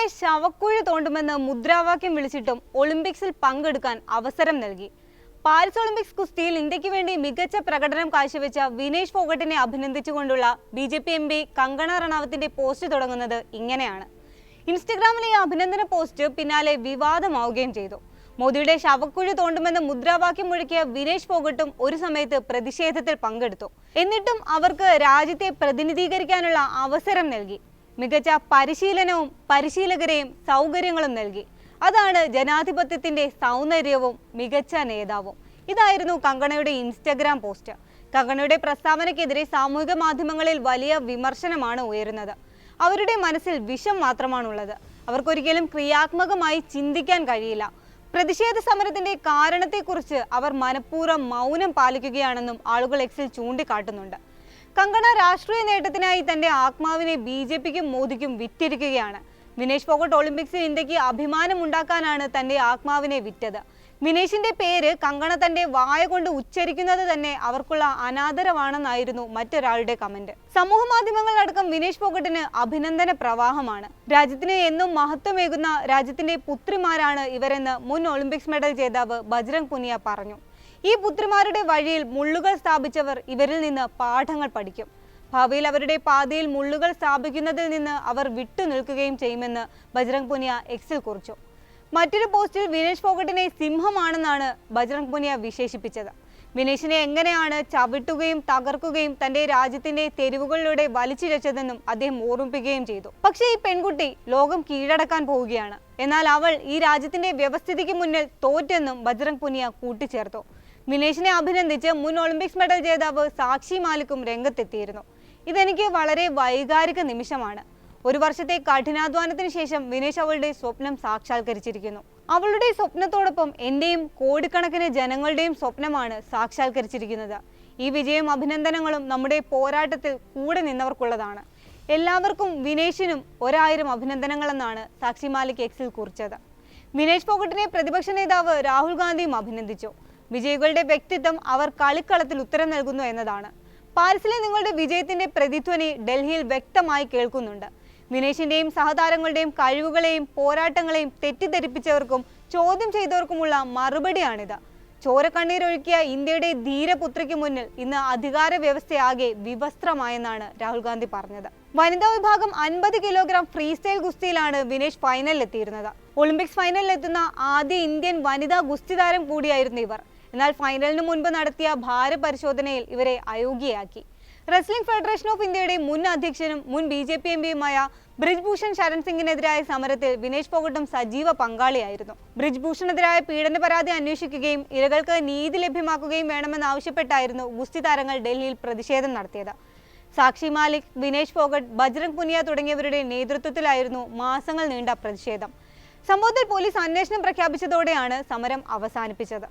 മോദിയുടെ ശവക്കുഴി തോണ്ടുമെന്ന് മുദ്രാവാക്യം വിളിച്ചിട്ടും ഒളിമ്പിക്സിൽ പങ്കെടുക്കാൻ അവസരം നൽകി. പാരീസ് ഒളിമ്പിക്സ് കുസ്തിയിൽ ഇന്ത്യക്ക് വേണ്ടി മികച്ച പ്രകടനം കാഴ്ചവെച്ച വിനേഷ് ഫോഗട്ടിനെ അഭിനന്ദിച്ചുകൊണ്ടുള്ള BJP MP കങ്കണ റണാവത്തിന്റെ പോസ്റ്റ് തുടങ്ങുന്നത് ഇങ്ങനെയാണ്. ഇൻസ്റ്റഗ്രാമിലെ ഈ അഭിനന്ദന പോസ്റ്റ് പിന്നാലെ വിവാദമാവുകയും ചെയ്തു. മോദിയുടെ ശവക്കുഴി തോണ്ടുമെന്ന് മുദ്രാവാക്യം മുഴക്കിയ വിനേഷ് ഫോഗട്ടും ഒരു സമയത്ത് പ്രതിഷേധത്തിൽ പങ്കെടുത്തു. എന്നിട്ടും അവർക്ക് രാജ്യത്തെ പ്രതിനിധീകരിക്കാനുള്ള അവസരം നൽകി. മികച്ച പരിശീലനവും പരിശീലകരെയും സൗകര്യങ്ങളും നൽകി. അതാണ് ജനാധിപത്യത്തിന്റെ സൗന്ദര്യവും മികച്ച നേതാവും. ഇതായിരുന്നു കങ്കണയുടെ ഇൻസ്റ്റഗ്രാം പോസ്റ്റ്. കങ്കണയുടെ പ്രസ്താവനയ്ക്കെതിരെ സാമൂഹിക മാധ്യമങ്ങളിൽ വലിയ വിമർശനമാണ് ഉയരുന്നത്. അവരുടെ മനസ്സിൽ വിഷം മാത്രമാണുള്ളത്. അവർക്കൊരിക്കലും ക്രിയാത്മകമായി ചിന്തിക്കാൻ കഴിയില്ല. പ്രതിഷേധ സമരത്തിന്റെ കാരണത്തെക്കുറിച്ച് അവർ മനഃപൂർവ്വം മൗനം പാലിക്കുകയാണെന്നും ആളുകൾ എക്സിൽ ചൂണ്ടിക്കാട്ടുന്നുണ്ട്. കങ്കണ രാഷ്ട്രീയ നേട്ടത്തിനായി തന്റെ ആത്മാവിനെ BJPക്കും മോദിക്കും വിറ്റിരിക്കുകയാണ്. വിനേഷ് ഫോഗട്ട് ഒളിമ്പിക്സിൽ ഇന്ത്യക്ക് അഭിമാനമുണ്ടാക്കാനാണ് തന്റെ ആത്മാവിനെ വിറ്റത്. വിനേഷിന്റെ പേര് കങ്കണ തന്റെ വായ കൊണ്ട് ഉച്ചരിക്കുന്നത് തന്നെ അവർക്കുള്ള അനാദരവാണെന്നായിരുന്നു മറ്റൊരാളുടെ കമന്റ്. സമൂഹ മാധ്യമങ്ങളിലടക്കം വിനേഷ് ഫോഗട്ടിന് അഭിനന്ദന പ്രവാഹമാണ്. രാജ്യത്തിന് എന്നും മഹത്വമേകുന്ന രാജ്യത്തിന്റെ പുത്രിമാരാണ് ഇവരെന്ന് മുൻ ഒളിമ്പിക്സ് മെഡൽ ജേതാവ് ബജ്രംഗ് പുനിയ പറഞ്ഞു. ഈ പുത്രിമാരുടെ വഴിയിൽ മുള്ളുകൾ സ്ഥാപിച്ചവർ ഇവരിൽ നിന്ന് പാഠങ്ങൾ പഠിക്കും. ഭാവിയിൽ അവരുടെ പാതയിൽ മുള്ളുകൾ സ്ഥാപിക്കുന്നതിൽ നിന്ന് അവർ വിട്ടുനിൽക്കുകയും ചെയ്യുമെന്ന് ബജ്രംഗ് പുനിയ എക്സിൽ കുറിച്ചു. മറ്റൊരു പോസ്റ്റിൽ വിനേഷ് ഫോഗട്ടിനെ സിംഹമാണെന്നാണ് ബജ്രംഗ് പുനിയ വിശേഷിപ്പിച്ചത്. വിനേഷിനെ എങ്ങനെയാണ് ചവിട്ടുകയും തകർക്കുകയും തന്റെ രാജ്യത്തിന്റെ തെരുവുകളിലൂടെ വലിച്ചിഴച്ചതെന്നും അദ്ദേഹം ഓർമ്മിപ്പിക്കുകയും ചെയ്തു. പക്ഷേ ഈ പെൺകുട്ടി ലോകം കീഴടക്കാൻ പോവുകയാണ്. എന്നാൽ അവൾ ഈ രാജ്യത്തിന്റെ വ്യവസ്ഥിതിക്ക് മുന്നിൽ തോറ്റെന്നും ബജ്രംഗ് പുനിയ കൂട്ടിച്ചേർത്തു. വിനേഷിനെ അഭിനന്ദിച്ച് മുൻ ഒളിമ്പിക്സ് മെഡൽ ജേതാവ് സാക്ഷി മാലിക്കും രംഗത്തെത്തിയിരുന്നു. ഇതെനിക്ക് വളരെ വൈകാരിക നിമിഷമാണ്. ഒരു വർഷത്തെ കഠിനാധ്വാനത്തിന് ശേഷം വിനേഷ് അവളുടെ സ്വപ്നം സാക്ഷാത്കരിച്ചിരിക്കുന്നു. അവളുടെ സ്വപ്നത്തോടൊപ്പം എന്റെയും കോടിക്കണക്കിന് ജനങ്ങളുടെയും സ്വപ്നമാണ് സാക്ഷാത്കരിച്ചിരിക്കുന്നത്. ഈ വിജയവും അഭിനന്ദനങ്ങളും നമ്മുടെ പോരാട്ടത്തിൽ കൂടെ നിന്നവർക്കുള്ളതാണ്. എല്ലാവർക്കും വിനേഷിനും 1000 അഭിനന്ദനങ്ങളെന്നാണ് സാക്ഷി മാലിക് എക്സിൽ കുറിച്ചത്. വിനേഷ് ഫോഗട്ടിനെ പ്രതിപക്ഷ നേതാവ് രാഹുൽ ഗാന്ധിയും അഭിനന്ദിച്ചു. വിജയികളുടെ വ്യക്തിത്വം അവർ കളിക്കളത്തിൽ ഉത്തരം നൽകുന്നു എന്നതാണ്. പാരീസിലെ നിങ്ങളുടെ വിജയത്തിന്റെ പ്രതിധ്വനി ഡൽഹിയിൽ വ്യക്തമായി കേൾക്കുന്നുണ്ട്. വിനേഷിന്റെയും സഹതാരങ്ങളുടെയും കഴിവുകളെയും പോരാട്ടങ്ങളെയും തെറ്റിദ്ധരിപ്പിച്ചവർക്കും ചോദ്യം ചെയ്തവർക്കുമുള്ള മറുപടിയാണിത്. ചോരക്കണ്ണീരൊഴുക്കിയ ഇന്ത്യയുടെ ധീരപുത്രിക്ക് മുന്നിൽ ഇന്ന് അധികാര വ്യവസ്ഥയാകെ വിവസ്ത്രമായെന്നാണ് രാഹുൽ ഗാന്ധി പറഞ്ഞത്. വനിതാ വിഭാഗം 50 കിലോഗ്രാം ഫ്രീ സ്റ്റൈൽ ഗുസ്തിയിലാണ് വിനേഷ് ഫൈനലിലെത്തിയിരുന്നത്. ഒളിമ്പിക്സ് ഫൈനലിലെത്തുന്ന ആദ്യ ഇന്ത്യൻ വനിതാ ഗുസ്തി താരം കൂടിയായിരുന്നു ഇവർ. എന്നാൽ ഫൈനലിന് മുൻപ് നടത്തിയ ഭാരപരിശോധനയിൽ ഇവരെ അയോഗ്യയാക്കി. റെസ്ലിംഗ് ഫെഡറേഷൻ ഓഫ് ഇന്ത്യയുടെ മുൻ അധ്യക്ഷനും മുൻ BJP MPയുമായ ബ്രിജ്ഭൂഷൺ ശരൺ സിംഗിനെതിരായ സമരത്തിൽ വിനേഷ് ഫോഗട്ടും സജീവ പങ്കാളിയായിരുന്നു. ബ്രിജ്ഭൂഷണെതിരായ പീഡന പരാതി അന്വേഷിക്കുകയും ഇരകൾക്ക് നീതി ലഭ്യമാക്കുകയും വേണമെന്നാവശ്യപ്പെട്ടായിരുന്നു ഗുസ്തി താരങ്ങൾ ഡൽഹിയിൽ പ്രതിഷേധം നടത്തിയത്. സാക്ഷി മാലിക്, വിനേഷ് ഫോഗട്ട്, ബജ്രംഗ് പുനിയ തുടങ്ങിയവരുടെ നേതൃത്വത്തിലായിരുന്നു മാസങ്ങൾ നീണ്ട പ്രതിഷേധം. സംഭവത്തിൽ പോലീസ് അന്വേഷണം പ്രഖ്യാപിച്ചതോടെയാണ് സമരം അവസാനിപ്പിച്ചത്.